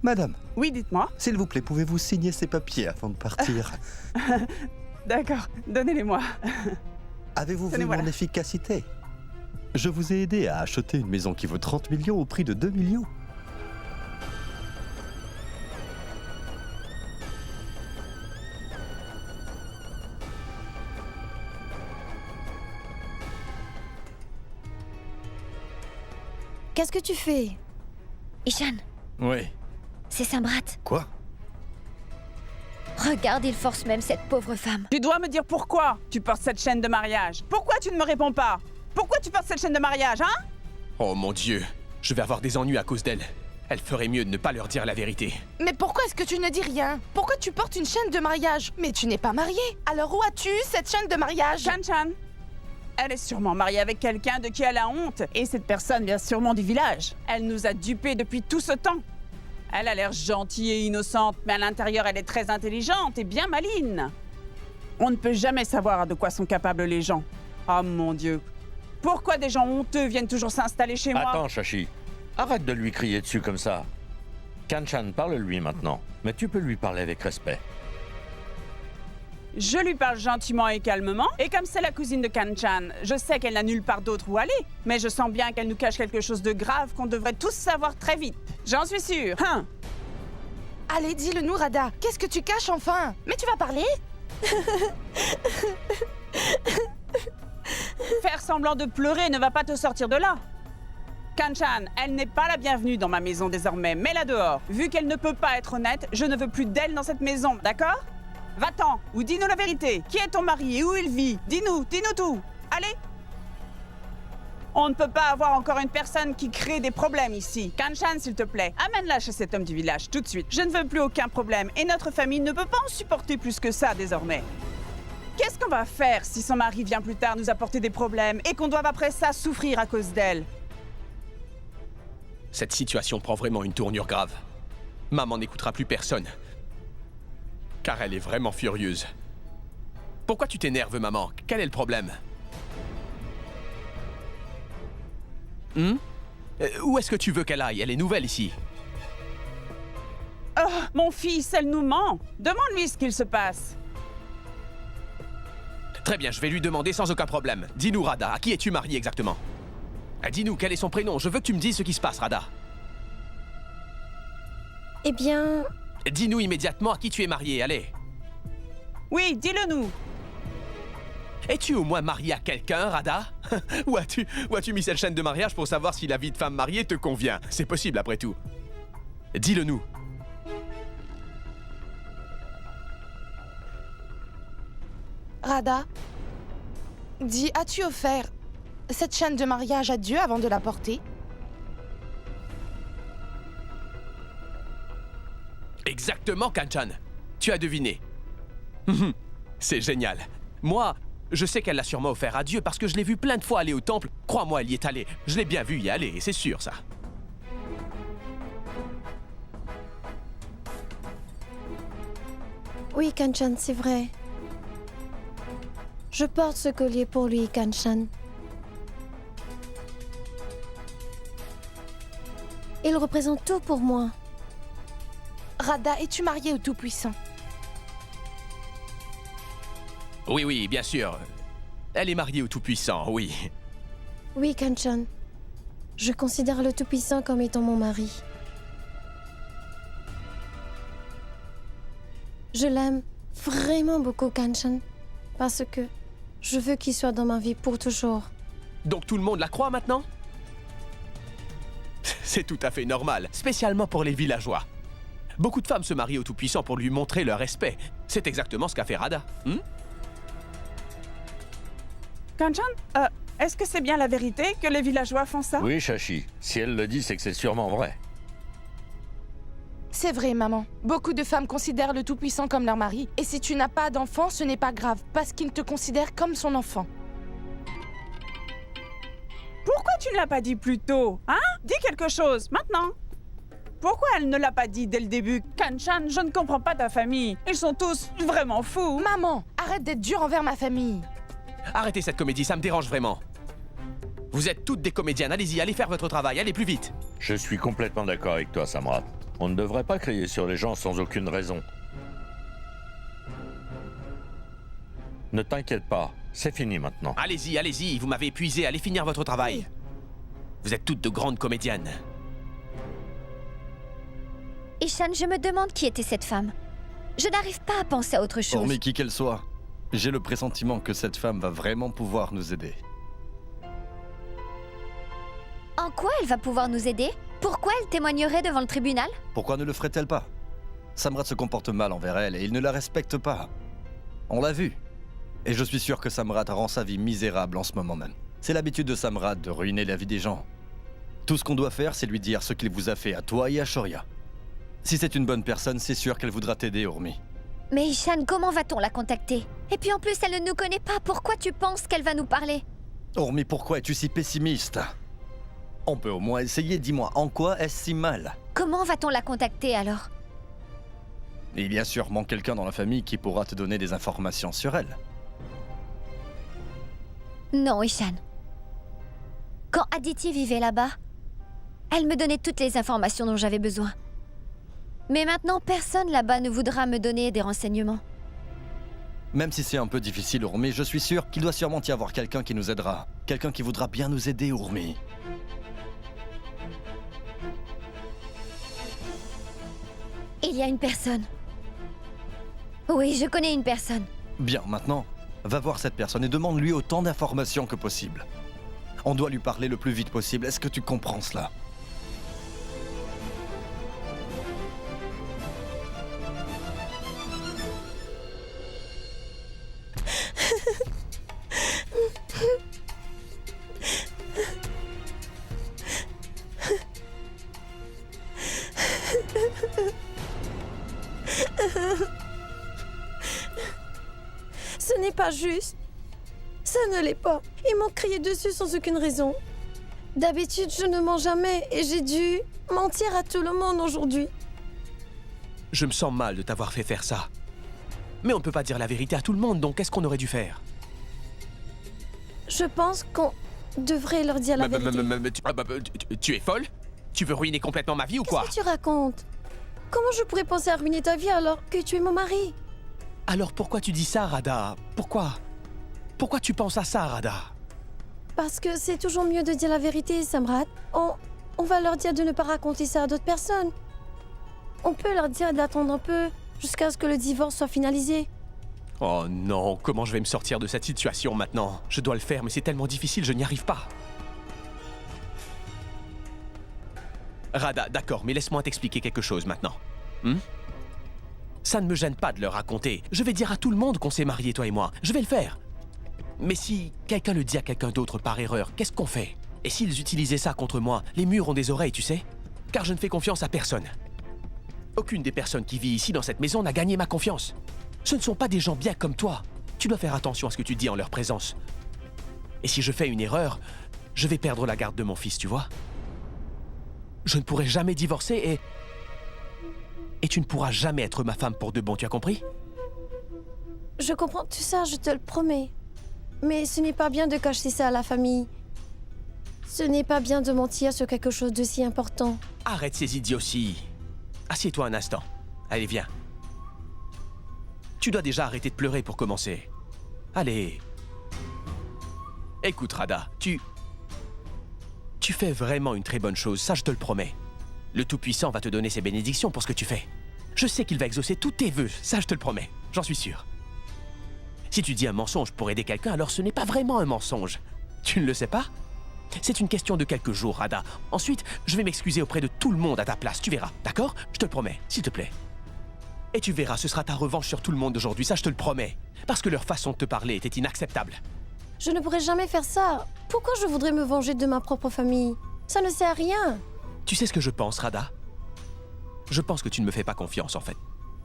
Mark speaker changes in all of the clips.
Speaker 1: Madame,
Speaker 2: Oui, dites-moi.
Speaker 1: s'il vous plaît, pouvez-vous signer ces papiers avant de partir?
Speaker 2: D'accord, donnez-les-moi.
Speaker 1: Avez-vous vu
Speaker 2: Tenez-moi
Speaker 1: mon
Speaker 2: là.
Speaker 1: efficacité? Je vous ai aidé à acheter une maison qui vaut 30 millions au prix de 2 millions.
Speaker 3: Qu'est-ce que tu fais?
Speaker 4: Ishan,
Speaker 5: Oui.
Speaker 4: c'est Samrat.
Speaker 5: Quoi?
Speaker 4: Regarde, il force même cette pauvre femme.
Speaker 2: Tu dois me dire pourquoi tu portes cette chaîne de mariage. Pourquoi tu ne me réponds pas? Pourquoi tu portes cette chaîne de mariage, hein?
Speaker 5: Oh mon Dieu, je vais avoir des ennuis à cause d'elle. Elle ferait mieux de ne pas leur dire la vérité.
Speaker 6: Mais pourquoi est-ce que tu ne dis rien? Pourquoi tu portes une chaîne de mariage? Mais tu n'es pas mariée. Alors où as-tu eu cette chaîne de mariage?
Speaker 2: Chan-Chan, elle est sûrement mariée avec quelqu'un de qui elle a honte. Et cette personne vient sûrement du village. Elle nous a dupés depuis tout ce temps. Elle a l'air gentille et innocente, mais à l'intérieur, elle est très intelligente et bien maligne. On ne peut jamais savoir de quoi sont capables les gens. Oh mon Dieu. Pourquoi des gens honteux viennent toujours s'installer chez moi?
Speaker 7: Attends, Shashi. Arrête de lui crier dessus comme ça. Kanchan, parle-lui maintenant. Mais tu peux lui parler avec respect.
Speaker 2: Je lui parle gentiment et calmement, et comme c'est la cousine de Kanchan, je sais qu'elle n'a nulle part d'autre où aller, mais je sens bien qu'elle nous cache quelque chose de grave qu'on devrait tous savoir très vite. J'en suis sûre. Hein?
Speaker 6: Allez, dis-le-nous, Radha. Qu'est-ce que tu caches enfin? Mais tu vas parler?
Speaker 2: Faire semblant de pleurer ne va pas te sortir de là. Kanchan, elle n'est pas la bienvenue dans ma maison désormais, mets-la dehors. Vu qu'elle ne peut pas être honnête, je ne veux plus d'elle dans cette maison, d'accord? Va-t'en, ou dis-nous la vérité. Qui est ton mari et où il vit? Dis-nous tout. Allez! On ne peut pas avoir encore une personne qui crée des problèmes ici. Kanchan, s'il te plaît, amène-la chez cet homme du village, tout de suite. Je ne veux plus aucun problème, et notre famille ne peut pas en supporter plus que ça désormais. Qu'est-ce qu'on va faire si son mari vient plus tard nous apporter des problèmes et qu'on doive après ça souffrir à cause d'elle?
Speaker 5: Cette situation prend vraiment une tournure grave. Maman n'écoutera plus personne. Car elle est vraiment furieuse. Pourquoi tu t'énerves, maman? Quel est le problème? Où est-ce que tu veux qu'elle aille? Elle est nouvelle ici.
Speaker 2: Oh, mon fils, elle nous ment. Demande-lui ce qu'il se passe.
Speaker 5: Très bien, je vais lui demander sans aucun problème. Dis-nous, Radha, à qui es-tu mariée exactement? Dis-nous, quel est son prénom? Je veux que tu me dises ce qui se passe, Radha.
Speaker 3: Eh bien,
Speaker 5: Dis-nous immédiatement à qui tu es mariée, allez.
Speaker 2: Oui, dis-le-nous.
Speaker 5: Es-tu au moins mariée à quelqu'un, Radha? Ou as-tu mis cette chaîne de mariage pour savoir si la vie de femme mariée te convient? C'est possible après tout. Dis-le-nous.
Speaker 6: Radha, dis, as-tu offert cette chaîne de mariage à Dieu avant de la porter?
Speaker 5: Exactement, Kanchan. Tu as deviné. C'est génial. Moi, je sais qu'elle l'a sûrement offert à Dieu parce que je l'ai vu plein de fois aller au temple. Crois-moi, elle y est allée. Je l'ai bien vu y aller, c'est sûr, ça.
Speaker 3: oui, Kanchan, c'est vrai. Je porte ce collier pour lui, Kanchan. Il représente tout pour moi.
Speaker 6: Radha, es-tu mariée au Tout-Puissant?
Speaker 5: Oui, bien sûr. Elle est mariée au Tout-Puissant, oui.
Speaker 3: Oui, Kanchan. Je considère le Tout-Puissant comme étant mon mari. Je l'aime vraiment beaucoup, Kanchan, parce que je veux qu'il soit dans ma vie pour toujours.
Speaker 5: Donc tout le monde la croit maintenant? C'est tout à fait normal, spécialement pour les villageois. Beaucoup de femmes se marient au Tout-Puissant pour lui montrer leur respect. C'est exactement ce qu'a fait Radha.
Speaker 2: Kanchan, est-ce que c'est bien la vérité que les villageois font ça?
Speaker 7: Oui, Shashi. Si elle le dit, c'est que c'est sûrement vrai.
Speaker 6: C'est vrai, maman. Beaucoup de femmes considèrent le Tout-Puissant comme leur mari. Et si tu n'as pas d'enfant, ce n'est pas grave, parce qu'il te considère comme son enfant.
Speaker 2: Pourquoi tu ne l'as pas dit plus tôt? Hein? Dis quelque chose, maintenant. Pourquoi elle ne l'a pas dit dès le début? Kanchan, je ne comprends pas ta famille. Ils sont tous vraiment fous.
Speaker 6: Maman, arrête d'être dure envers ma famille.
Speaker 5: Arrêtez cette comédie, ça me dérange vraiment. Vous êtes toutes des comédiennes, allez-y, allez faire votre travail, allez plus vite.
Speaker 7: Je suis complètement d'accord avec toi, Samrat. On ne devrait pas crier sur les gens sans aucune raison. Ne t'inquiète pas, c'est fini maintenant.
Speaker 5: Allez-y, allez-y, vous m'avez épuisé, allez finir votre travail. Vous êtes toutes de grandes comédiennes.
Speaker 4: Ishan, je me demande qui était cette femme. Je n'arrive pas à penser à autre chose.
Speaker 1: Hormis qui qu'elle soit, j'ai le pressentiment que cette femme va vraiment pouvoir nous aider.
Speaker 4: En quoi elle va pouvoir nous aider? Pourquoi elle témoignerait devant le tribunal?
Speaker 1: Pourquoi ne le ferait-elle pas? Samrat se comporte mal envers elle et il ne la respecte pas. On l'a vu. Et je suis sûr que Samrat rend sa vie misérable en ce moment même. C'est l'habitude de Samrat de ruiner la vie des gens. Tout ce qu'on doit faire, c'est lui dire ce qu'il vous a fait à toi et à Shoria. Si c'est une bonne personne, c'est sûr qu'elle voudra t'aider, Urmi.
Speaker 4: Mais Ishan, comment va-t-on la contacter? Et puis en plus, elle ne nous connaît pas. Pourquoi tu penses qu'elle va nous parler?
Speaker 1: Urmi, pourquoi es-tu si pessimiste? On peut au moins essayer, dis-moi, en quoi est-ce si mal?
Speaker 4: Comment va-t-on la contacter alors?
Speaker 1: Il y a sûrement quelqu'un dans la famille qui pourra te donner des informations sur elle.
Speaker 4: Non, Ishan. Quand Aditi vivait là-bas, elle me donnait toutes les informations dont j'avais besoin. Mais maintenant, personne là-bas ne voudra me donner des renseignements.
Speaker 1: Même si c'est un peu difficile, Urmi, je suis sûr qu'il doit sûrement y avoir quelqu'un qui nous aidera. Quelqu'un qui voudra bien nous aider, Urmi.
Speaker 4: Il y a une personne. Oui, je connais une personne.
Speaker 1: Bien, maintenant, va voir cette personne et demande-lui autant d'informations que possible. On doit lui parler le plus vite possible. Est-ce que tu comprends cela?
Speaker 3: Ce n'est pas juste. Ça ne l'est pas. Ils m'ont crié dessus sans aucune raison. D'habitude, je ne mens jamais et j'ai dû mentir à tout le monde aujourd'hui.
Speaker 5: Je me sens mal de t'avoir fait faire ça. Mais on ne peut pas dire la vérité à tout le monde, donc qu'est-ce qu'on aurait dû faire?
Speaker 3: Je pense qu'on devrait leur dire la vérité.
Speaker 5: Tu es folle? Tu veux ruiner complètement ma vie ou quoi?
Speaker 3: Qu'est-ce que tu racontes? Comment je pourrais penser à ruiner ta vie alors que tu es mon mari?
Speaker 5: Alors pourquoi tu dis ça, Radha? Pourquoi? Pourquoi tu penses à ça, Radha?
Speaker 3: Parce que c'est toujours mieux de dire la vérité, Samrat. On va leur dire de ne pas raconter ça à d'autres personnes. On peut leur dire d'attendre un peu jusqu'à ce que le divorce soit finalisé.
Speaker 5: Oh non, comment je vais me sortir de cette situation maintenant? Je dois le faire, mais c'est tellement difficile, je n'y arrive pas. Radha, d'accord, mais laisse-moi t'expliquer quelque chose maintenant. Ça ne me gêne pas de leur raconter. Je vais dire à tout le monde qu'on s'est mariés, toi et moi. Je vais le faire. Mais si quelqu'un le dit à quelqu'un d'autre par erreur, qu'est-ce qu'on fait? Et s'ils utilisaient ça contre moi? Les murs ont des oreilles, tu sais? Car je ne fais confiance à personne. Aucune des personnes qui vit ici dans cette maison n'a gagné ma confiance. Ce ne sont pas des gens bien comme toi. Tu dois faire attention à ce que tu dis en leur présence. Et si je fais une erreur, je vais perdre la garde de mon fils, tu vois? Je ne pourrai jamais divorcer et tu ne pourras jamais être ma femme pour de bon, tu as compris?
Speaker 3: Je comprends tout ça, je te le promets. Mais ce n'est pas bien de cacher ça à la famille. Ce n'est pas bien de mentir sur quelque chose de si important.
Speaker 5: Arrête ces idioties. Assieds-toi un instant. Allez, viens. Tu dois déjà arrêter de pleurer pour commencer. Allez. Écoute, Radha, tu fais vraiment une très bonne chose, ça je te le promets. Le Tout-Puissant va te donner ses bénédictions pour ce que tu fais. Je sais qu'il va exaucer tous tes vœux, ça je te le promets, j'en suis sûr. Si tu dis un mensonge pour aider quelqu'un, alors ce n'est pas vraiment un mensonge. Tu ne le sais pas? C'est une question de quelques jours, Radha. Ensuite, je vais m'excuser auprès de tout le monde à ta place, tu verras, d'accord? Je te le promets, s'il te plaît. Et tu verras, ce sera ta revanche sur tout le monde aujourd'hui, ça je te le promets. Parce que leur façon de te parler était inacceptable.
Speaker 3: Je ne pourrais jamais faire ça. Pourquoi je voudrais me venger de ma propre famille? Ça ne sert à rien.
Speaker 5: Tu sais ce que je pense, Radha? Je pense que tu ne me fais pas confiance, en fait.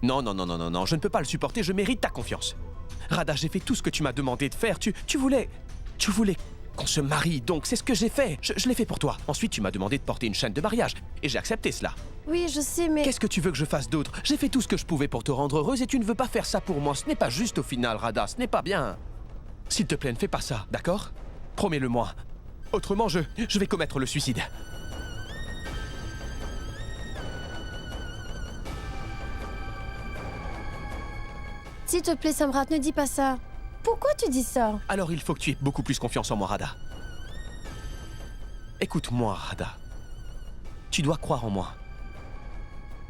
Speaker 5: Non, je ne peux pas le supporter, je mérite ta confiance. Radha, j'ai fait tout ce que tu m'as demandé de faire. Tu voulais qu'on se marie, donc c'est ce que j'ai fait. Je l'ai fait pour toi. Ensuite, tu m'as demandé de porter une chaîne de mariage, et j'ai accepté cela.
Speaker 3: Oui, je sais, mais...
Speaker 5: Qu'est-ce que tu veux que je fasse d'autre? J'ai fait tout ce que je pouvais pour te rendre heureuse, et tu ne veux pas faire ça pour moi. Ce n'est pas juste au final, Radha, ce n'est pas bien. S'il te plaît, ne fais pas ça, d'accord? Promets-le-moi. Autrement, je vais commettre le suicide.
Speaker 3: S'il te plaît, Samrat, ne dis pas ça. Pourquoi tu dis ça?
Speaker 5: Alors il faut que tu aies beaucoup plus confiance en moi, Radha. Écoute-moi, Radha. Tu dois croire en moi.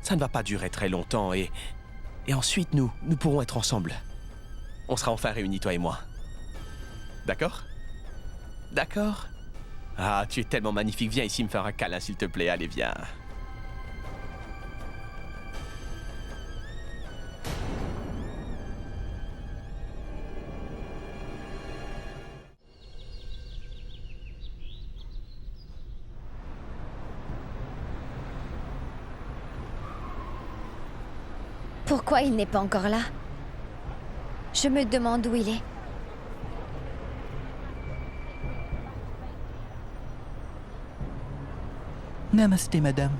Speaker 5: Ça ne va pas durer très longtemps et ensuite nous pourrons être ensemble. On sera enfin réunis, toi et moi. D'accord? D'accord? Ah, tu es tellement magnifique. Viens ici me faire un câlin, s'il te plaît. Allez, viens.
Speaker 4: Pourquoi il n'est pas encore là? Je me demande où il est.
Speaker 8: Namasté, madame.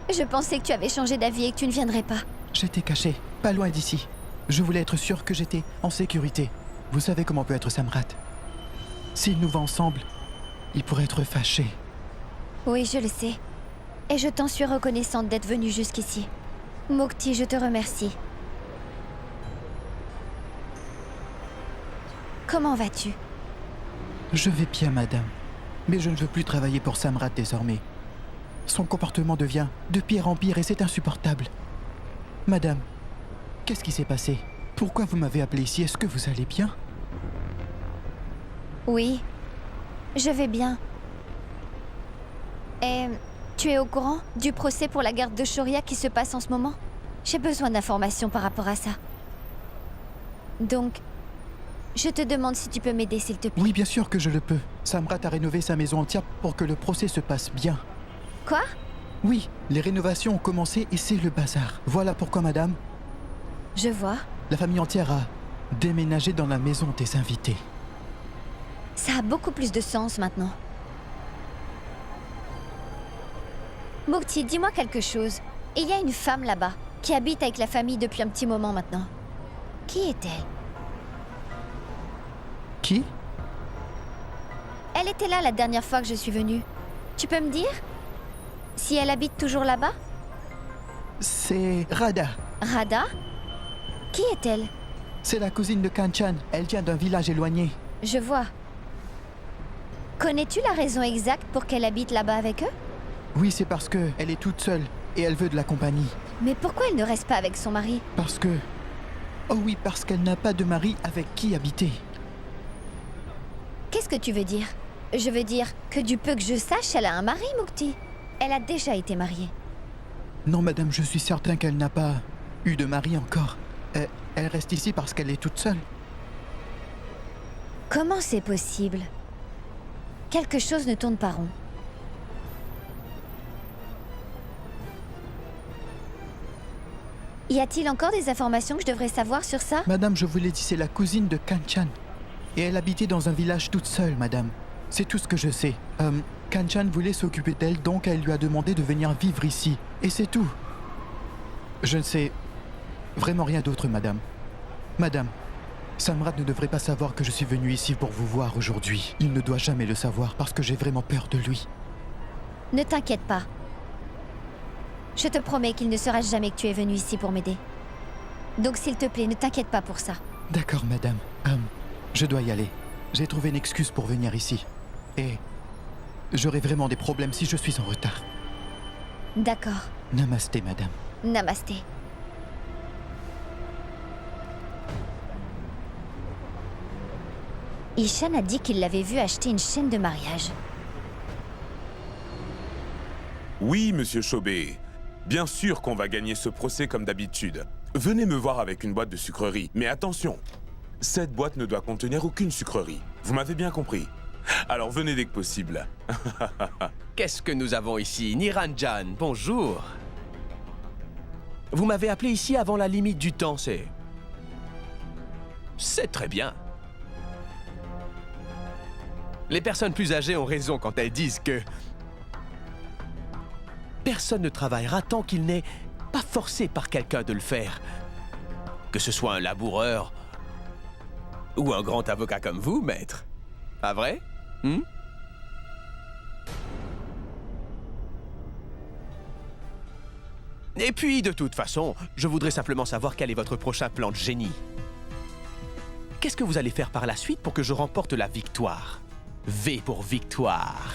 Speaker 4: Je pensais que tu avais changé d'avis et que tu ne viendrais pas.
Speaker 8: J'étais caché, pas loin d'ici. Je voulais être sûr que j'étais en sécurité. Vous savez comment peut être Samrat. S'il nous voit ensemble, il pourrait être fâché.
Speaker 4: Oui, je le sais. Et je t'en suis reconnaissante d'être venue jusqu'ici. Mukti, je te remercie. Comment vas-tu?
Speaker 8: Je vais bien, madame. Mais je ne veux plus travailler pour Samrat désormais. Son comportement devient de pire en pire et c'est insupportable. Madame, qu'est-ce qui s'est passé? Pourquoi vous m'avez appelé ici? Est-ce que vous allez bien?
Speaker 4: Oui, je vais bien. Et tu es au courant du procès pour la garde de Shoria qui se passe en ce moment? J'ai besoin d'informations par rapport à ça. Donc, je te demande si tu peux m'aider, s'il te plaît.
Speaker 8: Oui, bien sûr que je le peux. Samrat a rénové sa maison entière pour que le procès se passe bien.
Speaker 4: Quoi?
Speaker 8: Oui, les rénovations ont commencé et c'est le bazar. Voilà pourquoi, madame,
Speaker 4: Je vois.
Speaker 8: la famille entière a déménagé dans la maison des invités.
Speaker 4: Ça a beaucoup plus de sens maintenant. Mukti, dis-moi quelque chose. Il y a une femme là-bas qui habite avec la famille depuis un petit moment maintenant. Qui est-elle?
Speaker 8: Qui?
Speaker 4: Elle était là la dernière fois que je suis venue. Tu peux me dire si elle habite toujours là-bas?
Speaker 8: C'est Radha.
Speaker 4: Radha? Qui est-elle?
Speaker 8: C'est la cousine de Kanchan. Elle vient d'un village éloigné.
Speaker 4: Je vois. Connais-tu la raison exacte pour qu'elle habite là-bas avec eux?
Speaker 8: Oui, c'est parce que elle est toute seule et elle veut de la compagnie.
Speaker 4: Mais pourquoi elle ne reste pas avec son mari?
Speaker 8: Parce que... Oh oui, parce qu'elle n'a pas de mari avec qui habiter.
Speaker 4: Qu'est-ce que tu veux dire? Je veux dire que du peu que je sache, elle a un mari, Mukti. Elle a déjà été mariée.
Speaker 8: Non, madame, je suis certain qu'elle n'a pas eu de mari encore. Elle reste ici parce qu'elle est toute seule.
Speaker 4: Comment c'est possible? Quelque chose ne tourne pas rond. Y a-t-il encore des informations que je devrais savoir sur ça?
Speaker 8: Madame, je vous l'ai dit, c'est la cousine de Kanchan. Et elle habitait dans un village toute seule, madame. C'est tout ce que je sais. Kanchan voulait s'occuper d'elle, donc elle lui a demandé de venir vivre ici. Et c'est tout. Je ne sais vraiment rien d'autre, madame. Madame, Samrat ne devrait pas savoir que je suis venu ici pour vous voir aujourd'hui. Il ne doit jamais le savoir parce que j'ai vraiment peur de lui.
Speaker 4: Ne t'inquiète pas. Je te promets qu'il ne saura jamais que tu es venu ici pour m'aider. Donc s'il te plaît, ne t'inquiète pas pour ça.
Speaker 8: D'accord, madame. Je dois y aller. J'ai trouvé une excuse pour venir ici. Et j'aurai vraiment des problèmes si je suis en retard.
Speaker 4: D'accord.
Speaker 8: Namasté, madame.
Speaker 4: Namasté. Ishan a dit qu'il l'avait vu acheter une chaîne de mariage.
Speaker 9: Oui, monsieur Chobé. Bien sûr qu'on va gagner ce procès comme d'habitude. Venez me voir avec une boîte de sucreries. Mais attention, cette boîte ne doit contenir aucune sucrerie. Vous m'avez bien compris. Alors venez dès que possible.
Speaker 5: Qu'est-ce que nous avons ici? Niranjan, bonjour. Vous m'avez appelé ici avant la limite du temps, c'est très bien. Les personnes plus âgées ont raison quand elles disent que personne ne travaillera tant qu'il n'est pas forcé par quelqu'un de le faire. Que ce soit un laboureur Ou un grand avocat comme vous, maître. Pas vrai? Et puis, de toute façon, je voudrais simplement savoir quel est votre prochain plan de génie. Qu'est-ce que vous allez faire par la suite pour que je remporte la victoire? V pour victoire.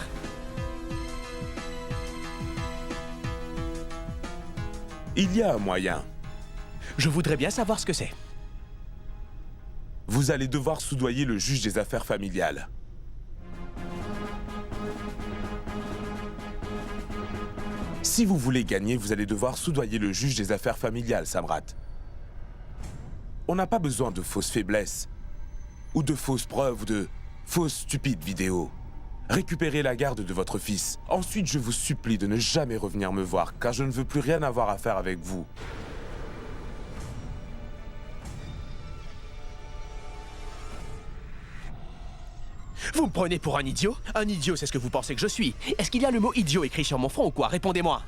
Speaker 9: Il y a un moyen.
Speaker 5: Je voudrais bien savoir ce que c'est.
Speaker 9: Vous allez devoir soudoyer le juge des affaires familiales. Si vous voulez gagner, vous allez devoir soudoyer le juge des affaires familiales, Samrat. On n'a pas besoin de fausses faiblesses, ou de fausses preuves, ou de fausses stupides vidéos. Récupérez la garde de votre fils. Ensuite, je vous supplie de ne jamais revenir me voir, car je ne veux plus rien avoir à faire avec vous.
Speaker 5: Vous me prenez pour un idiot? Un idiot, c'est ce que vous pensez que je suis. Est-ce qu'il y a le mot idiot écrit sur mon front ou quoi? Répondez-moi.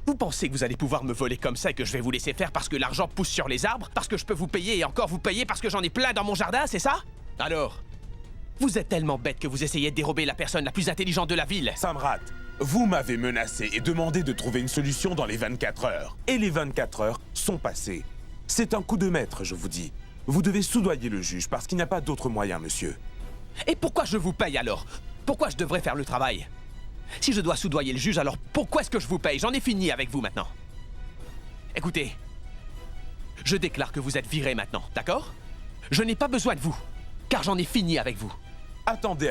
Speaker 5: Vous pensez que vous allez pouvoir me voler comme ça et que je vais vous laisser faire parce que l'argent pousse sur les arbres? Parce que je peux vous payer et encore vous payer parce que j'en ai plein dans mon jardin, c'est ça? Alors, vous êtes tellement bête que vous essayez de dérober la personne la plus intelligente de la ville.
Speaker 9: Samrat, vous m'avez menacé et demandé de trouver une solution dans les 24 heures. Et les 24 heures sont passées. C'est un coup de maître, je vous dis. Vous devez soudoyer le juge parce qu'il n'y a pas d'autre moyen, monsieur.
Speaker 5: Et pourquoi je vous paye alors? Pourquoi je devrais faire le travail? Si je dois soudoyer le juge, alors pourquoi est-ce que je vous paye? J'en ai fini avec vous maintenant. Écoutez, je déclare que vous êtes viré maintenant, d'accord? Je n'ai pas besoin de vous, car j'en ai fini avec vous.
Speaker 9: Attendez.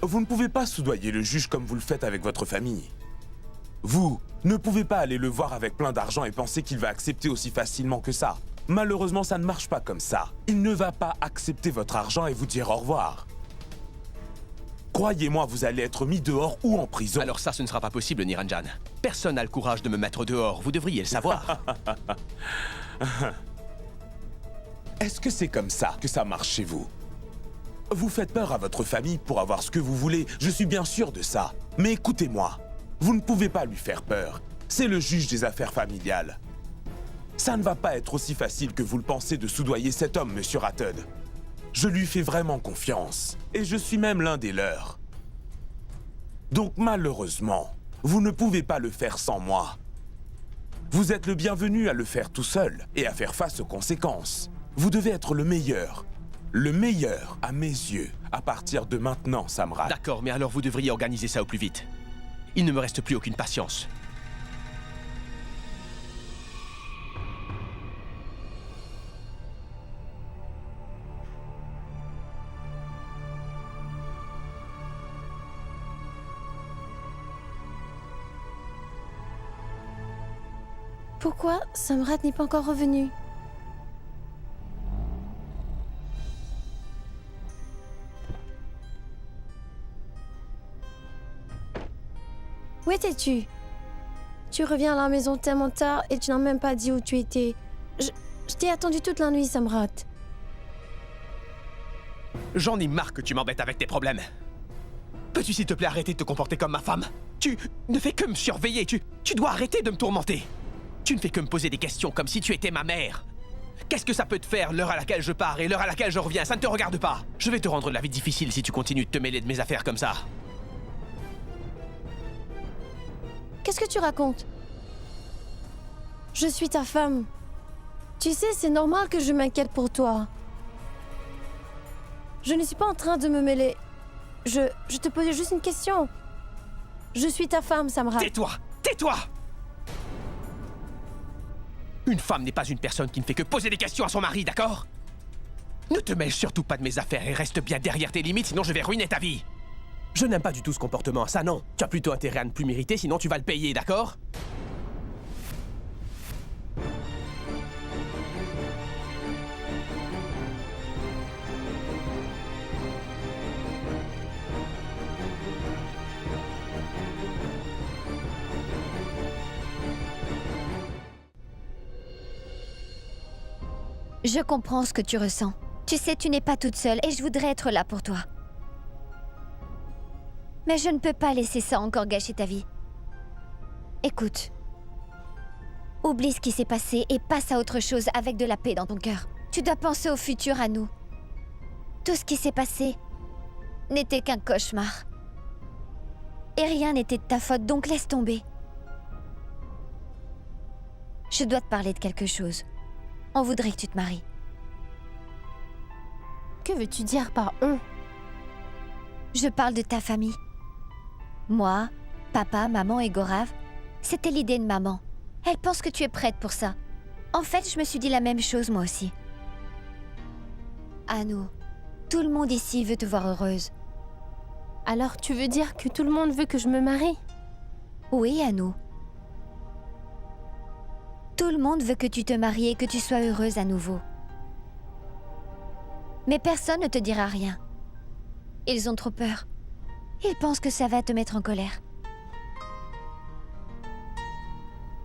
Speaker 9: Vous ne pouvez pas soudoyer le juge comme vous le faites avec votre famille. Vous ne pouvez pas aller le voir avec plein d'argent et penser qu'il va accepter aussi facilement que ça. Malheureusement, ça ne marche pas comme ça. Il ne va pas accepter votre argent et vous dire au revoir. Croyez-moi, vous allez être mis dehors ou en prison.
Speaker 5: Alors ça, ce ne sera pas possible, Niranjan. Personne n'a le courage de me mettre dehors, vous devriez le savoir.
Speaker 9: Est-ce que c'est comme ça que ça marche chez vous? Vous faites peur à votre famille pour avoir ce que vous voulez, je suis bien sûr de ça. Mais écoutez-moi, vous ne pouvez pas lui faire peur. C'est le juge des affaires familiales. Ça ne va pas être aussi facile que vous le pensez de soudoyer cet homme, monsieur Ratton. Je lui fais vraiment confiance, et je suis même l'un des leurs. Donc malheureusement, vous ne pouvez pas le faire sans moi. Vous êtes le bienvenu à le faire tout seul, et à faire face aux conséquences. Vous devez être le meilleur à mes yeux, à partir de maintenant, Samrat.
Speaker 5: D'accord, mais alors vous devriez organiser ça au plus vite. Il ne me reste plus aucune patience.
Speaker 3: Pourquoi Samrat n'est pas encore revenu? Où étais-tu? Tu reviens à la maison tellement tard et tu n'as même pas dit où tu étais. Je t'ai attendu toute la nuit, Samrat.
Speaker 5: J'en ai marre que tu m'embêtes avec tes problèmes. Peux-tu s'il te plaît arrêter de te comporter comme ma femme? Tu ne fais que me surveiller, tu dois arrêter de me tourmenter. Tu ne fais que me poser des questions comme si tu étais ma mère. Qu'est-ce que ça peut te faire, l'heure à laquelle je pars et l'heure à laquelle je reviens? Ça ne te regarde pas. Je vais te rendre la vie difficile si tu continues de te mêler de mes affaires comme ça.
Speaker 3: Qu'est-ce que tu racontes? Je suis ta femme. Tu sais, c'est normal que je m'inquiète pour toi. Je ne suis pas en train de me mêler. Je te posais juste une question. Je suis ta femme, Samrat.
Speaker 5: Tais-toi! Tais-toi! Une femme n'est pas une personne qui ne fait que poser des questions à son mari, d'accord? Ne te mêle surtout pas de mes affaires et reste bien derrière tes limites, sinon je vais ruiner ta vie. Je n'aime pas du tout ce comportement, ça non. Tu as plutôt intérêt à ne plus mériter, sinon tu vas le payer, d'accord?
Speaker 4: Je comprends ce que tu ressens. Tu sais, tu n'es pas toute seule et je voudrais être là pour toi. Mais je ne peux pas laisser ça encore gâcher ta vie. Écoute. Oublie ce qui s'est passé et passe à autre chose avec de la paix dans ton cœur. Tu dois penser au futur, à nous. Tout ce qui s'est passé n'était qu'un cauchemar. Et rien n'était de ta faute, donc laisse tomber. Je dois te parler de quelque chose. On voudrait que tu te maries.
Speaker 3: Que veux-tu dire par on?
Speaker 4: Je parle de ta famille. Moi, papa, maman et Gorav, c'était l'idée de maman. Elle pense que tu es prête pour ça. En fait, je me suis dit la même chose moi aussi. Anu, tout le monde ici veut te voir heureuse.
Speaker 3: Alors tu veux dire que tout le monde veut que je me marie?
Speaker 4: Oui, Anu. Tout le monde veut que tu te maries et que tu sois heureuse à nouveau. Mais personne ne te dira rien. Ils ont trop peur. Ils pensent que ça va te mettre en colère.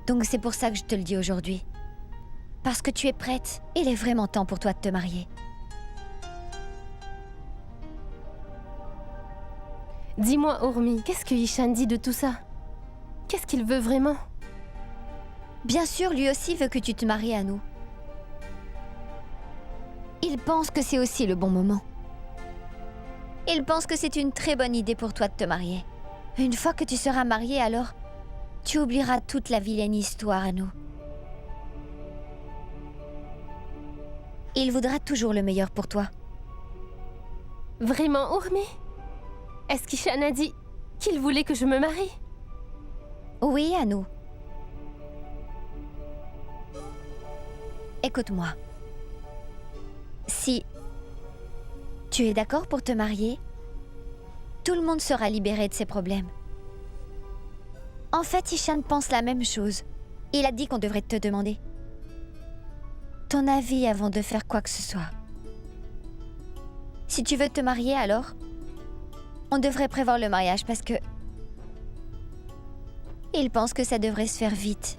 Speaker 4: Donc c'est pour ça que je te le dis aujourd'hui. Parce que tu es prête, il est vraiment temps pour toi de te marier.
Speaker 3: Dis-moi, Urmi, qu'est-ce que Ishan dit de tout ça? Qu'est-ce qu'il veut vraiment?
Speaker 4: Bien sûr, lui aussi veut que tu te maries à nous. Il pense que c'est aussi le bon moment. Il pense que c'est une très bonne idée pour toi de te marier. Une fois que tu seras mariée, alors, tu oublieras toute la vilaine histoire à nous. Il voudra toujours le meilleur pour toi.
Speaker 3: Vraiment, Urmi? Est-ce qu'Ishan a dit qu'il voulait que je me marie?
Speaker 4: Oui, à nous. Écoute-moi. Si tu es d'accord pour te marier, tout le monde sera libéré de ses problèmes. En fait, Ishan pense la même chose. Il a dit qu'on devrait te demander ton avis avant de faire quoi que ce soit. Si tu veux te marier, alors, on devrait prévoir le mariage parce que il pense que ça devrait se faire vite.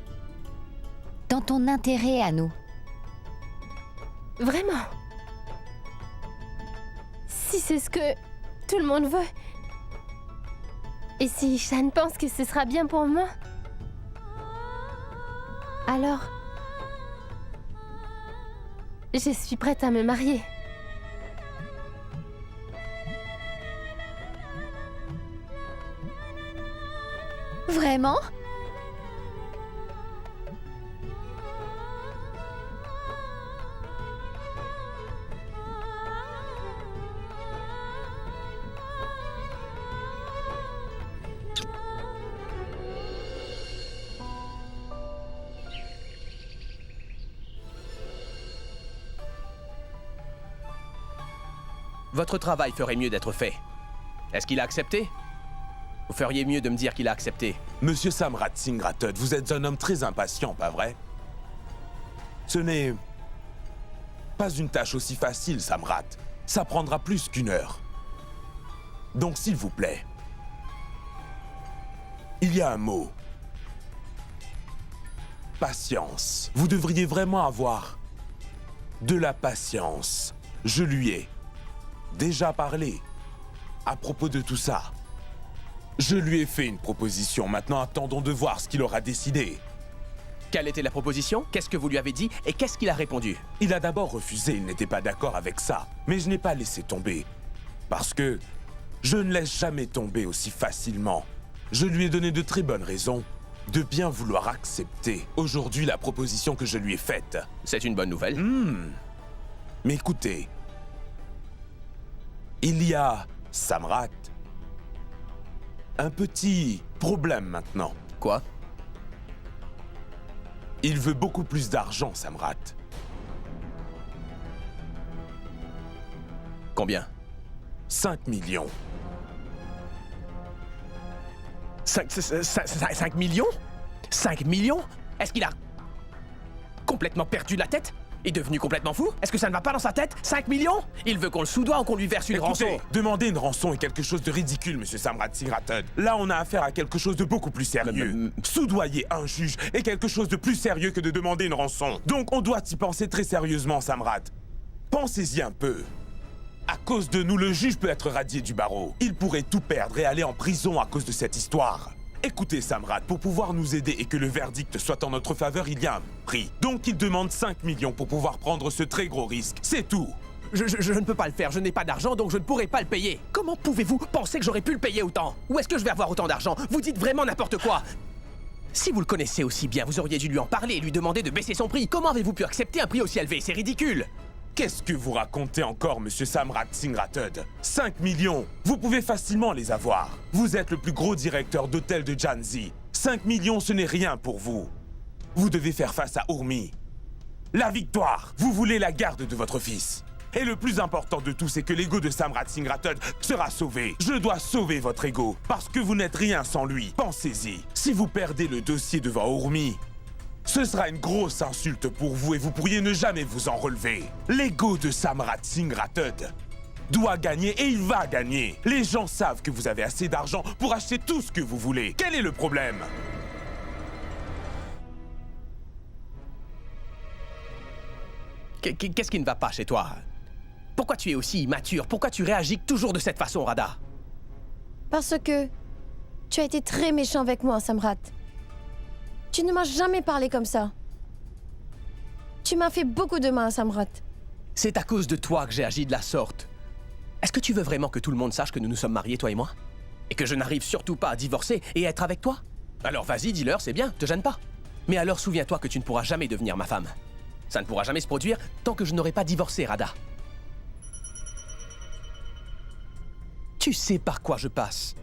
Speaker 4: Dans ton intérêt à nous.
Speaker 3: Vraiment? Si c'est ce que tout le monde veut. Et si Ishan pense que ce sera bien pour moi? Alors, je suis prête à me marier.
Speaker 4: Vraiment?
Speaker 5: Votre travail ferait mieux d'être fait. Est-ce qu'il a accepté? Vous feriez mieux de me dire qu'il a accepté.
Speaker 9: Monsieur Samrat Singh Rathod, vous êtes un homme très impatient, pas vrai? Ce n'est pas une tâche aussi facile, Samrat. Ça prendra plus qu'1 heure. Donc, s'il vous plaît, il y a un mot. Patience. Vous devriez vraiment avoir de la patience. Je lui ai déjà parlé à propos de tout ça. Je lui ai fait une proposition. Maintenant, attendons de voir ce qu'il aura décidé.
Speaker 5: Quelle était la proposition? Qu'est-ce que vous lui avez dit? Et qu'est-ce qu'il a répondu?
Speaker 9: Il a d'abord refusé, il n'était pas d'accord avec ça. Mais je n'ai pas laissé tomber. Parce que je ne laisse jamais tomber aussi facilement. Je lui ai donné de très bonnes raisons de bien vouloir accepter aujourd'hui la proposition que je lui ai faite.
Speaker 5: C'est une bonne nouvelle.
Speaker 9: Mais écoutez, il y a, Samrat, un petit problème maintenant.
Speaker 5: Quoi?
Speaker 9: Il veut beaucoup plus d'argent, Samrat.
Speaker 5: Combien?
Speaker 9: 5 millions.
Speaker 5: 5 millions? 5 millions? Est-ce qu'il a complètement perdu la tête? Est devenu complètement fou? Est-ce que ça ne va pas dans sa tête? 5 millions? Il veut qu'on le soudoie ou qu'on lui verse une rançon?
Speaker 9: Demander une rançon est quelque chose de ridicule, monsieur Samrat Singh Rathod. Là, on a affaire à quelque chose de beaucoup plus sérieux. Soudoyer un juge est quelque chose de plus sérieux que de demander une rançon. Donc, on doit y penser très sérieusement, Samrat. Pensez-y un peu. À cause de nous, le juge peut être radié du barreau. Il pourrait tout perdre et aller en prison à cause de cette histoire. Écoutez, Samrat, pour pouvoir nous aider et que le verdict soit en notre faveur, il y a un prix. Donc il demande 5 millions pour pouvoir prendre ce très gros risque. C'est tout.
Speaker 5: Je ne peux pas le faire, je n'ai pas d'argent, donc je ne pourrai pas le payer. Comment pouvez-vous penser que j'aurais pu le payer autant? Où est-ce que je vais avoir autant d'argent? Vous dites vraiment n'importe quoi. Si vous le connaissez aussi bien, vous auriez dû lui en parler et lui demander de baisser son prix. Comment avez-vous pu accepter un prix aussi élevé? C'est ridicule.
Speaker 9: Qu'est-ce que vous racontez encore, monsieur Samrat Singh Rathod? 5 millions, vous pouvez facilement les avoir. Vous êtes le plus gros directeur d'hôtel de Jhansi. 5 millions, ce n'est rien pour vous. Vous devez faire face à Urmi. La victoire! Vous voulez la garde de votre fils. Et le plus important de tout, c'est que l'ego de Samrat Singh Rathod sera sauvé. Je dois sauver votre ego, parce que vous n'êtes rien sans lui. Pensez-y. Si vous perdez le dossier devant Urmi, ce sera une grosse insulte pour vous et vous pourriez ne jamais vous en relever. L'ego de Samrat Singh Rathod doit gagner et il va gagner. Les gens savent que vous avez assez d'argent pour acheter tout ce que vous voulez. Quel est le problème?
Speaker 5: Qu'est-ce qui ne va pas chez toi? Pourquoi tu es aussi immature? Pourquoi tu réagis toujours de cette façon, Radha?
Speaker 3: Parce que tu as été très méchant avec moi, Samrat. Tu ne m'as jamais parlé comme ça. Tu m'as fait beaucoup de mal, Samrat.
Speaker 5: C'est à cause de toi que j'ai agi de la sorte. Est-ce que tu veux vraiment que tout le monde sache que nous nous sommes mariés, toi et moi? Et que je n'arrive surtout pas à divorcer et être avec toi? Alors vas-y, dis-leur, c'est bien, te gêne pas. Mais alors souviens-toi que tu ne pourras jamais devenir ma femme. Ça ne pourra jamais se produire tant que je n'aurai pas divorcé, Radha. Tu sais par quoi je passe.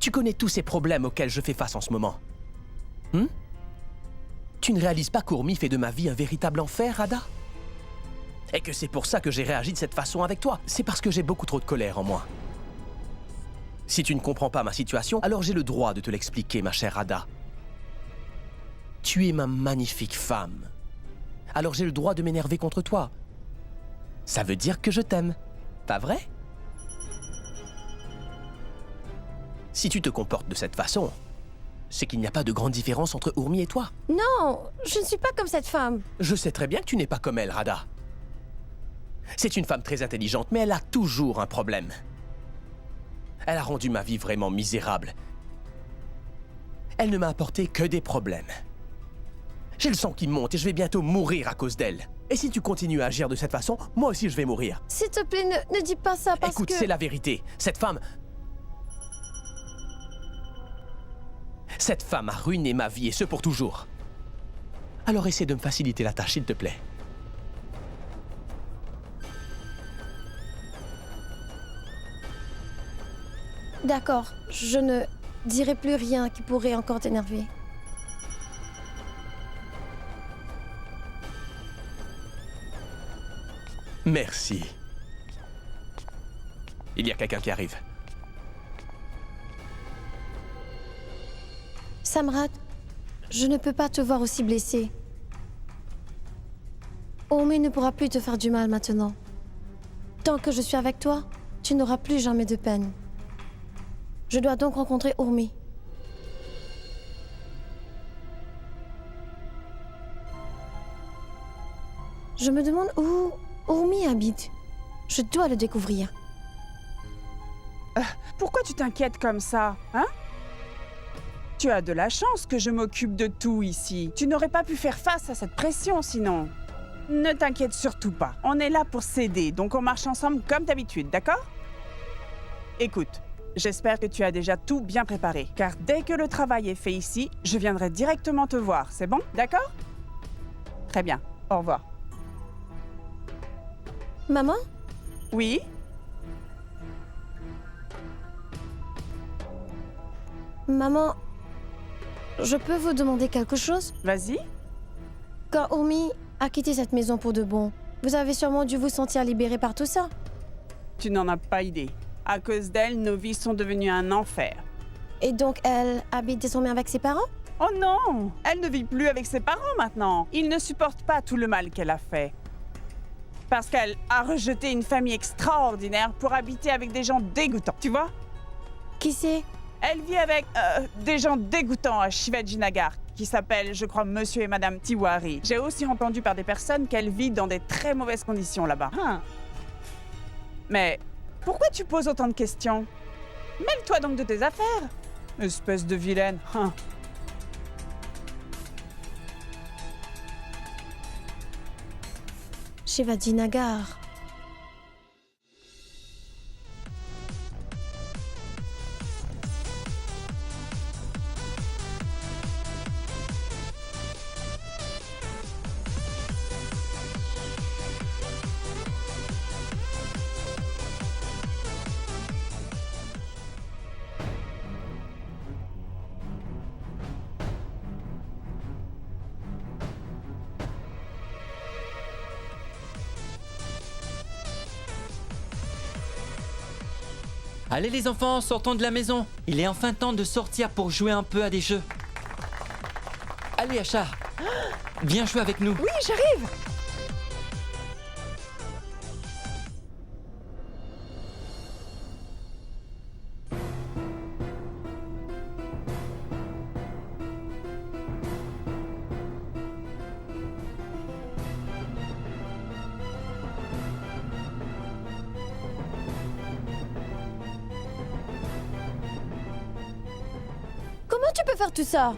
Speaker 5: Tu connais tous ces problèmes auxquels je fais face en ce moment. Tu ne réalises pas qu'Urmi fait de ma vie un véritable enfer, Radha? Et que c'est pour ça que j'ai réagi de cette façon avec toi. C'est parce que j'ai beaucoup trop de colère en moi. Si tu ne comprends pas ma situation, alors j'ai le droit de te l'expliquer, ma chère Radha. Tu es ma magnifique femme. Alors j'ai le droit de m'énerver contre toi. Ça veut dire que je t'aime, pas vrai? Si tu te comportes de cette façon, c'est qu'il n'y a pas de grande différence entre Urmi et toi.
Speaker 3: Non, je ne suis pas comme cette femme.
Speaker 5: Je sais très bien que tu n'es pas comme elle, Radha. C'est une femme très intelligente, mais elle a toujours un problème. Elle a rendu ma vie vraiment misérable. Elle ne m'a apporté que des problèmes. J'ai le sang qui monte et je vais bientôt mourir à cause d'elle. Et si tu continues à agir de cette façon, moi aussi je vais mourir.
Speaker 3: S'il te plaît, ne dis pas ça parce
Speaker 5: Écoute,
Speaker 3: que...
Speaker 5: c'est la vérité. Cette femme a ruiné ma vie et ce pour toujours. Alors essaie de me faciliter la tâche, s'il te plaît.
Speaker 3: D'accord, je ne dirai plus rien qui pourrait encore t'énerver.
Speaker 5: Merci. Il y a quelqu'un qui arrive.
Speaker 3: Samrat, je ne peux pas te voir aussi blessé. Urmi ne pourra plus te faire du mal maintenant. Tant que je suis avec toi, tu n'auras plus jamais de peine. Je dois donc rencontrer Urmi. Je me demande où Urmi habite. Je dois le découvrir.
Speaker 2: Pourquoi tu t'inquiètes comme ça, hein? Tu as de la chance que je m'occupe de tout ici. Tu n'aurais pas pu faire face à cette pression sinon. Ne t'inquiète surtout pas. On est là pour s'aider, donc on marche ensemble comme d'habitude, d'accord? Écoute, j'espère que tu as déjà tout bien préparé, car dès que le travail est fait ici, je viendrai directement te voir, c'est bon? D'accord? Très bien, au revoir.
Speaker 3: Maman?
Speaker 2: Oui?
Speaker 3: Maman, je peux vous demander quelque chose?
Speaker 2: Vas-y.
Speaker 3: Quand Urmi a quitté cette maison pour de bon, vous avez sûrement dû vous sentir libéré par tout ça.
Speaker 2: Tu n'en as pas idée. À cause d'elle, nos vies sont devenues un enfer.
Speaker 3: Et donc elle habite désormais avec ses parents?
Speaker 2: Oh non! Elle ne vit plus avec ses parents maintenant. Ils ne supportent pas tout le mal qu'elle a fait. Parce qu'elle a rejeté une famille extraordinaire pour habiter avec des gens dégoûtants, tu vois?
Speaker 3: Qui c'est?
Speaker 2: Elle vit avec des gens dégoûtants à Shivajinagar, qui s'appellent, je crois, Monsieur et Madame Tiwari. J'ai aussi entendu par des personnes qu'elle vit dans des très mauvaises conditions là-bas. Mais pourquoi tu poses autant de questions? Mêle-toi donc de tes affaires. Espèce de vilaine. Hein.
Speaker 3: Shivaji Nagar.
Speaker 10: Allez les enfants, sortons de la maison. Il est enfin temps de sortir pour jouer un peu à des jeux. Allez Asha, viens jouer avec nous.
Speaker 6: Oui, j'arrive.
Speaker 3: Comment tu peux faire tout ça?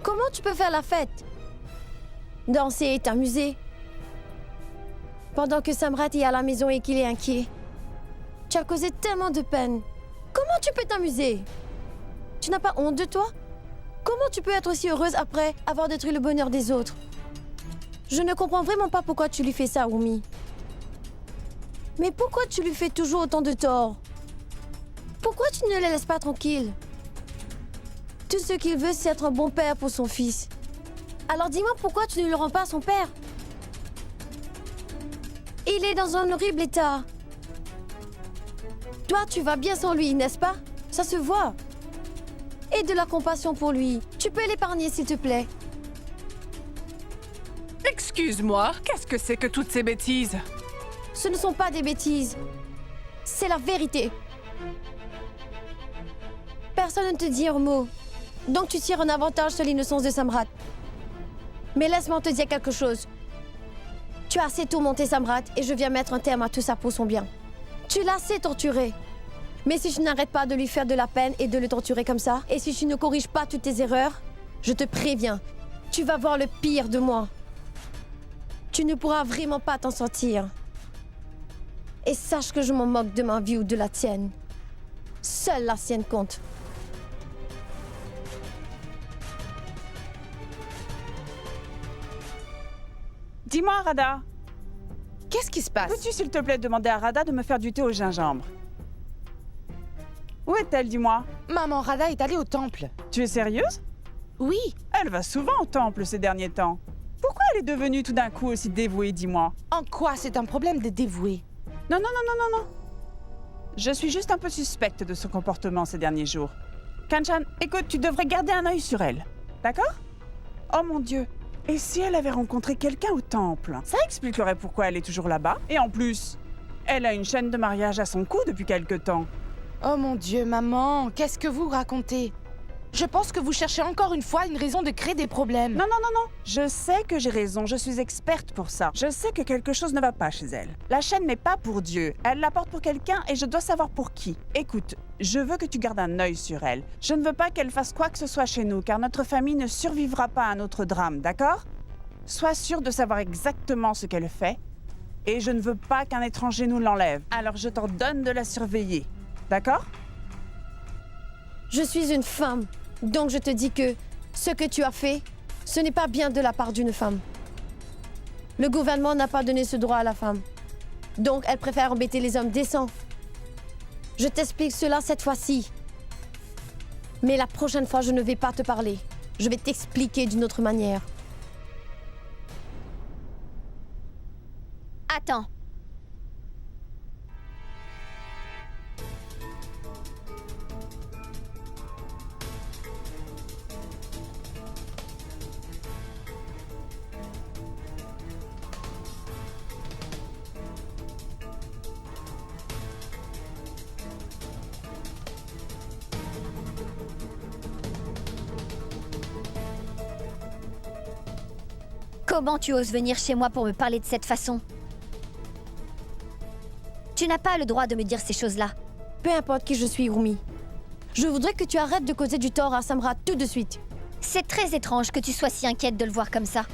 Speaker 3: Comment tu peux faire la fête? Danser et t'amuser? Pendant que Samrat est à la maison et qu'il est inquiet. Tu as causé tellement de peine. Comment tu peux t'amuser? Tu n'as pas honte de toi? Comment tu peux être aussi heureuse après avoir détruit le bonheur des autres? Je ne comprends vraiment pas pourquoi tu lui fais ça, Oumi. Mais pourquoi tu lui fais toujours autant de tort? Pourquoi tu ne le laisses pas tranquille? Tout ce qu'il veut, c'est être un bon père pour son fils. Alors dis-moi pourquoi tu ne le rends pas à son père? Il est dans un horrible état. Toi, tu vas bien sans lui, n'est-ce pas? Ça se voit. Et de la compassion pour lui. Tu peux l'épargner, s'il te plaît.
Speaker 11: Excuse-moi, qu'est-ce que c'est que toutes ces bêtises?
Speaker 3: Ce ne sont pas des bêtises. C'est la vérité. Personne ne te dit un mot. Donc tu tires un avantage sur l'innocence de Samrat. Mais laisse-moi te dire quelque chose. Tu as assez tourmenté Samrat et je viens mettre un terme à tout ça pour son bien. Tu l'as assez torturé. Mais si tu n'arrêtes pas de lui faire de la peine et de le torturer comme ça, et si tu ne corriges pas toutes tes erreurs, je te préviens, tu vas voir le pire de moi. Tu ne pourras vraiment pas t'en sortir. Et sache que je m'en moque de ma vie ou de la tienne. Seule la sienne compte.
Speaker 2: Dis-moi, Radha,
Speaker 6: Qu'est-ce qui se passe?
Speaker 2: peux-tu s'il te plaît demander à Radha de me faire du thé au gingembre? Où est-elle, dis-moi?
Speaker 6: Maman Radha est allée au temple.
Speaker 2: Tu es sérieuse?
Speaker 6: Oui.
Speaker 2: Elle va souvent au temple ces derniers temps. Pourquoi elle est devenue tout d'un coup aussi dévouée, dis-moi?
Speaker 6: En quoi c'est un problème de dévouer?
Speaker 2: Non, non, non, non, non, non. Je suis juste un peu suspecte de son comportement ces derniers jours. Kanchan, écoute, tu devrais garder un œil sur elle. D'accord? Oh mon Dieu. Et si elle avait rencontré quelqu'un au temple? Ça expliquerait pourquoi elle est toujours là-bas. Et en plus, elle a une chaîne de mariage à son cou depuis quelque temps.
Speaker 6: Oh mon Dieu, maman, qu'est-ce que vous racontez? Je pense que vous cherchez encore une fois une raison de créer des problèmes.
Speaker 2: Non, non, non, non. Je sais que j'ai raison, je suis experte pour ça. Je sais que quelque chose ne va pas chez elle. La chaîne n'est pas pour Dieu. Elle la porte pour quelqu'un et je dois savoir pour qui. Écoute, je veux que tu gardes un œil sur elle. Je ne veux pas qu'elle fasse quoi que ce soit chez nous, car notre famille ne survivra pas à un autre drame, d'accord? Sois sûr de savoir exactement ce qu'elle fait. Et je ne veux pas qu'un étranger nous l'enlève. Alors je t'ordonne de la surveiller. D'accord?
Speaker 3: Je suis une femme. Donc je te dis que ce que tu as fait, ce n'est pas bien de la part d'une femme. Le gouvernement n'a pas donné ce droit à la femme. Donc elle préfère embêter les hommes décents. Je t'explique cela cette fois-ci. Mais la prochaine fois, je ne vais pas te parler. Je vais t'expliquer d'une autre manière.
Speaker 4: Attends. Comment tu oses venir chez moi pour me parler de cette façon? Tu n'as pas le droit de me dire ces choses-là.
Speaker 3: Peu importe qui je suis, Rumi. Je voudrais que tu arrêtes de causer du tort à Samrat tout de suite.
Speaker 4: C'est très étrange que tu sois si inquiète de le voir comme ça.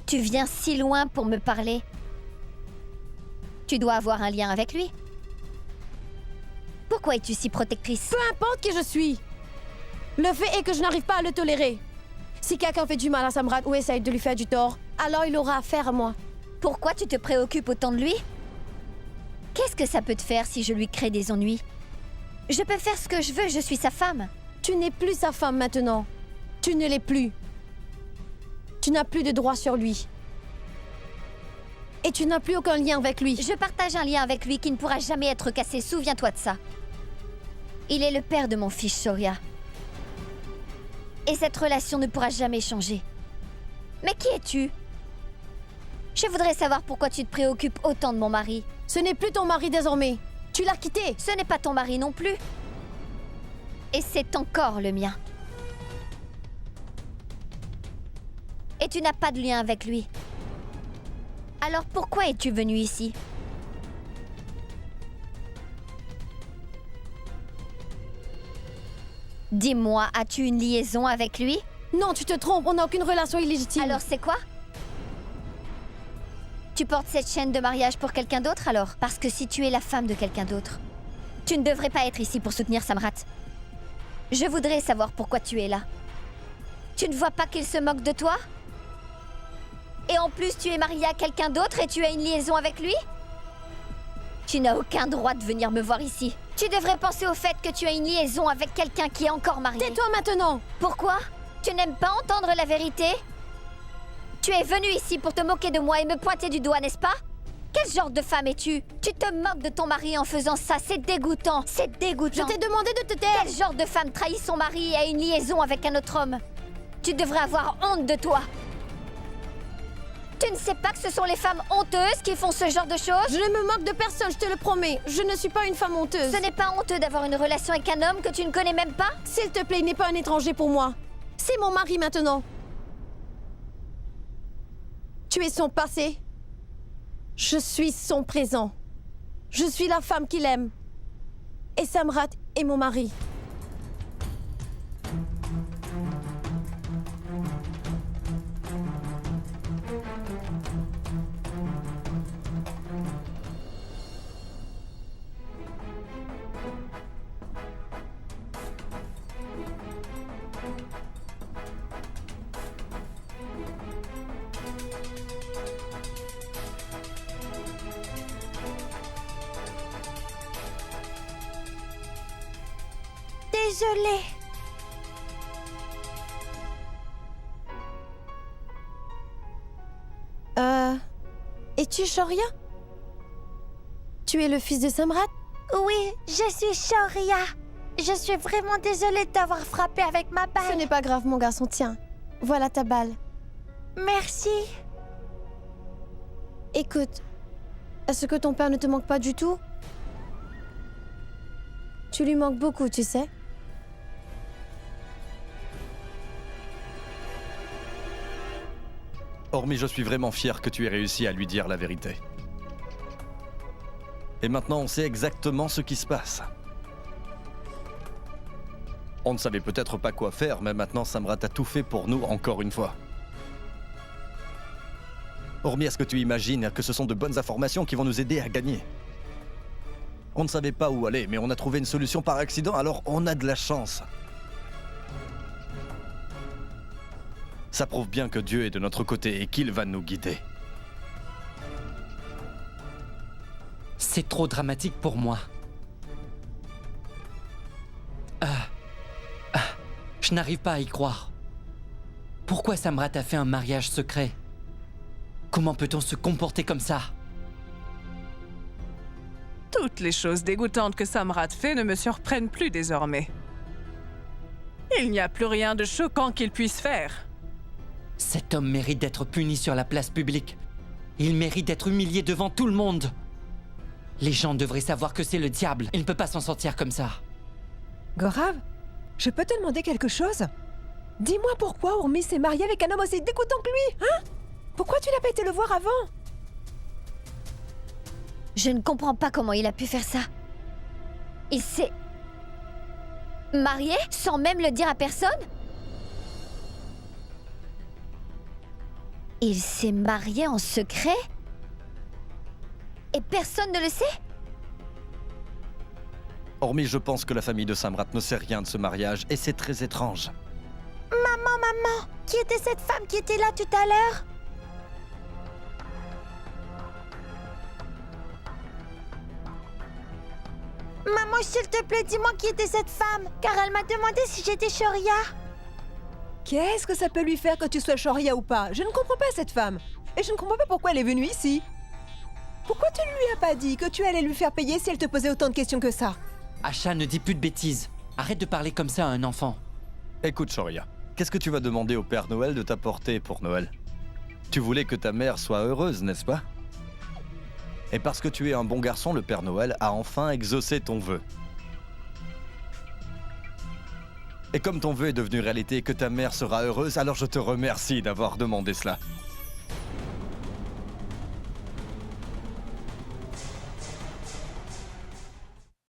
Speaker 4: Tu viens si loin pour me parler. Tu dois avoir un lien avec lui. Pourquoi es-tu si protectrice?
Speaker 3: Peu importe qui je suis. Le fait est que je n'arrive pas à le tolérer. Si quelqu'un fait du mal à Samrat ou essaye de lui faire du tort, alors il aura affaire à moi.
Speaker 4: Pourquoi tu te préoccupes autant de lui? Qu'est-ce que ça peut te faire si je lui crée des ennuis? Je peux faire ce que je veux, je suis sa femme.
Speaker 3: Tu n'es plus sa femme maintenant. Tu ne l'es plus. Tu n'as plus de droit sur lui. Et tu n'as plus aucun lien avec lui.
Speaker 4: Je partage un lien avec lui qui ne pourra jamais être cassé, souviens-toi de ça. Il est le père de mon fils Shoria. Et cette relation ne pourra jamais changer. Mais qui es-tu? Je voudrais savoir pourquoi tu te préoccupes autant de mon mari.
Speaker 3: Ce n'est plus ton mari désormais. Tu l'as quitté.
Speaker 4: Ce n'est pas ton mari non plus. Et c'est encore le mien. Et tu n'as pas de lien avec lui. Alors pourquoi es-tu venu ici? Dis-moi, as-tu une liaison avec lui?
Speaker 3: Non, tu te trompes, on n'a aucune relation illégitime.
Speaker 4: Alors c'est quoi? Tu portes cette chaîne de mariage pour quelqu'un d'autre alors? Parce que si tu es la femme de quelqu'un d'autre, tu ne devrais pas être ici pour soutenir Samrat. Je voudrais savoir pourquoi tu es là. Tu ne vois pas qu'il se moque de toi? Et en plus, tu es mariée à quelqu'un d'autre et tu as une liaison avec lui? Tu n'as aucun droit de venir me voir ici. Tu devrais penser au fait que tu as une liaison avec quelqu'un qui est encore marié.
Speaker 3: Tais-toi maintenant!
Speaker 4: Pourquoi? Tu n'aimes pas entendre la vérité? Tu es venu ici pour te moquer de moi et me pointer du doigt, n'est-ce pas? Quel genre de femme es-tu? Tu te moques de ton mari en faisant ça, c'est dégoûtant, c'est dégoûtant.
Speaker 3: Je t'ai demandé de te taire!
Speaker 4: Quel genre de femme trahit son mari et a une liaison avec un autre homme? Tu devrais avoir honte de toi. Tu ne sais pas que ce sont les femmes honteuses qui font ce genre de choses?
Speaker 3: Je ne me moque de personne, je te le promets. Je ne suis pas une femme honteuse.
Speaker 4: Ce n'est pas honteux d'avoir une relation avec un homme que tu ne connais même pas?
Speaker 3: S'il te plaît, il n'est pas un étranger pour moi. C'est mon mari maintenant. Tu es son passé. Je suis son présent. Je suis la femme qu'il aime. Et Samrat est mon mari.
Speaker 4: Désolée.
Speaker 3: Es-tu Shoria? Tu es le fils de Samrat?
Speaker 4: Oui, je suis Shoria. Je suis vraiment désolée de t'avoir frappé avec ma balle.
Speaker 3: Ce n'est pas grave, mon garçon. Tiens, voilà ta balle.
Speaker 4: Merci.
Speaker 3: Écoute, est-ce que ton père ne te manque pas du tout? Tu lui manques beaucoup, tu sais.
Speaker 1: Hormis, je suis vraiment fier que tu aies réussi à lui dire la vérité. Et maintenant, on sait exactement ce qui se passe. On ne savait peut-être pas quoi faire, mais maintenant Samrat a tout fait pour nous encore une fois. Hormis, est-ce que tu imagines que ce sont de bonnes informations qui vont nous aider à gagner? On ne savait pas où aller, mais on a trouvé une solution par accident, alors on a de la chance. Ça prouve bien que Dieu est de notre côté et qu'il va nous guider.
Speaker 10: C'est trop dramatique pour moi. Je n'arrive pas à y croire. Pourquoi Samrat a fait un mariage secret? Comment peut-on se comporter comme ça?
Speaker 11: Toutes les choses dégoûtantes que Samrat fait ne me surprennent plus désormais. Il n'y a plus rien de choquant qu'il puisse faire.
Speaker 10: Cet homme mérite d'être puni sur la place publique. Il mérite d'être humilié devant tout le monde. Les gens devraient savoir que c'est le diable. Il ne peut pas s'en sortir comme ça.
Speaker 12: Gorav, je peux te demander quelque chose? Dis-moi pourquoi Urmi s'est mariée avec un homme aussi dégoûtant que lui, hein? Pourquoi tu n'as pas été le voir avant?
Speaker 4: Je ne comprends pas comment il a pu faire ça. Il s'est... marié sans même le dire à personne? Il s'est marié en secret? Et personne ne le sait?
Speaker 1: Hormis, je pense que la famille de Samrat ne sait rien de ce mariage et c'est très étrange.
Speaker 3: Maman, qui était cette femme qui était là tout à l'heure? Maman, s'il te plaît, dis-moi qui était cette femme, car elle m'a demandé si j'étais Shoria.
Speaker 12: Qu'est-ce que ça peut lui faire que tu sois Shoria ou pas? Je ne comprends pas cette femme. Et je ne comprends pas pourquoi elle est venue ici. Pourquoi tu ne lui as pas dit que tu allais lui faire payer si elle te posait autant de questions que ça?
Speaker 10: Asha, ne dis plus de bêtises. Arrête de parler comme ça à un enfant.
Speaker 1: Écoute, Shoria, qu'est-ce que tu vas demander au Père Noël de t'apporter pour Noël? Tu voulais que ta mère soit heureuse, n'est-ce pas? Et parce que tu es un bon garçon, le Père Noël a enfin exaucé ton vœu. Et comme ton vœu est devenu réalité et que ta mère sera heureuse, alors je te remercie d'avoir demandé cela.